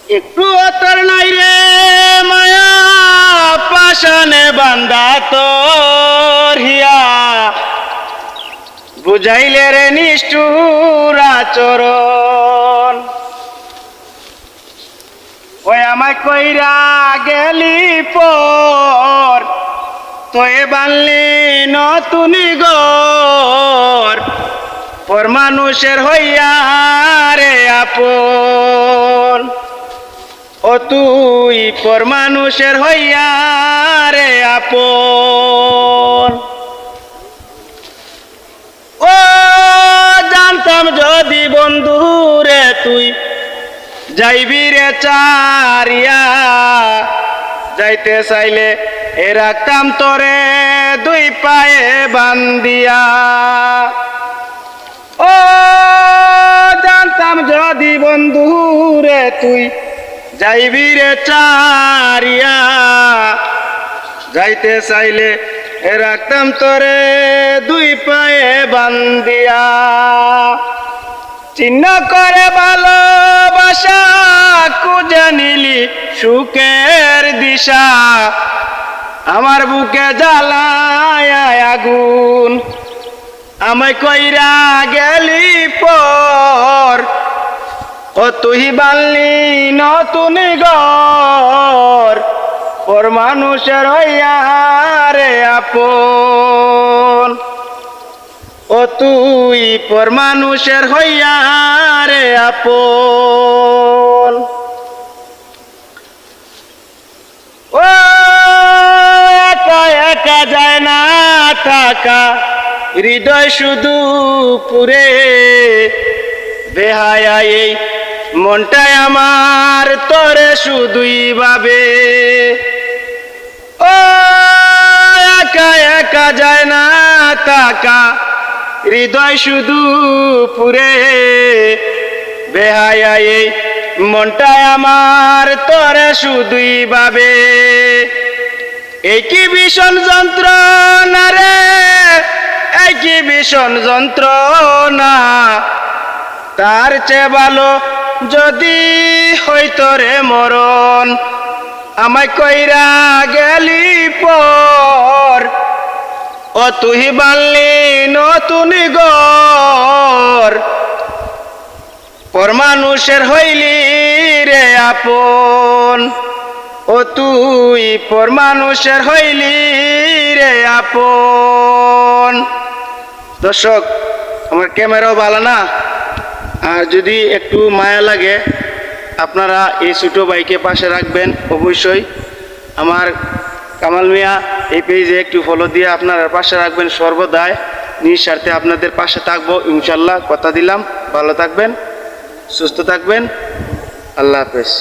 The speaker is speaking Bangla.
একটু তোর নাই রে মায়া পাশানে বান্দা তোর হিয়া বুঝাইলে রে নিষ্ঠুর আচরণ ওই আমায় কইরা গেলি পর তোয়ে বানলি নতুন ঘর পর মানুষের হইয়া রে আপন ও তুই পর মানুষের হইয়া রে আপন ও জানতাম যদি বন্ধু রে তুই যাইবি রে চারিয়া যাইতে চাইলে এ রাখতাম তোরে দুই পায়ে বান্দিয়া ও জানতাম যদি বন্ধু রে তুই যাইবি রে চারিয়া যাইতে চাইলে এ রাখতাম তোরে দুই পায়ে বান্দিয়া চিহ্ন করে ভালোবাসা খুঁজে নিলি সুখের দিশা আমার বুকে জ্বালায় আগুন আমায় কইরা গেলি পর ও তুই বানলি নতুন ঘর পর মানুষের হইয়া রে আপন ও তুই পর মানুষের হইয়া রে আপন ও একা একা যায় না থাকা হৃদয় শুধু পুরে বেহায়া এই মনটাই আমার তোরে শুধুই ভাবে ও একা একা যায় না থাকা হৃদয় শুধু পুরে বেহায়া এই মনটাই আমার তোরে শুধুই ভাবে এই কি ভীষণ যন্ত্রণা রে এই কি ভীষণ যন্ত্রণা তার চেয়ে ভালো যদি হইতো রে মরণ আমায় কইরা গেলি পর ও তুই বানলি নতুন ঘর পর মানুষের হইলি রে আপন ও তুই পর মানুষের হইলি রে আপন দর্শক আমার ক্যামেরাও ভালো না আর যদি একটু মায়া লাগে আপনারা এই ছোট ভাইকে পাশে রাখবেন অবশ্যই আমার কামাল মিয়া এই পেজে একটু ফলো দিয়ে আপনারা পাশে রাখবেন সর্বদাই নিঃস্বার্থে আপনাদের পাশে থাকবো ইনশাল্লাহ কথা দিলাম ভালো থাকবেন সুস্থ থাকবেন আল্লাহ হাফেজ।